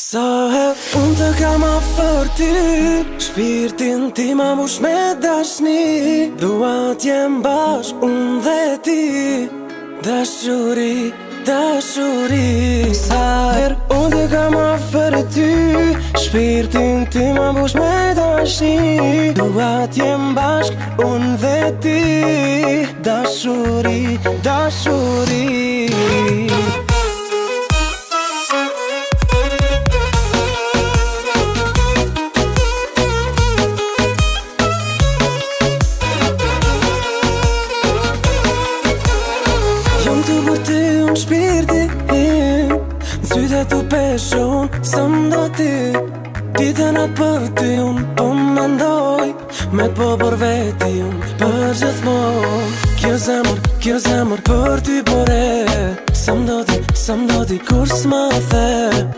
Sa herë unë të kam afër ty, shpirtin ti ma mush me dashni. Dua t'jem bashk unë dhe ti, dashuri, dashuri. Sa herë unë të kam afër ty, shpirtin ti ma mush me dashni. Dua t'jem bashk unë dhe ti, dashuri, dashuri. Jom të për ty unë shpirti im, në sytë të peshe unë së mdo ti. Ditën atë për ty unë po mendoj, me të po për veti unë për gjithmon. Kjo zemër për ty pore, së mdo ti kur s'ma the.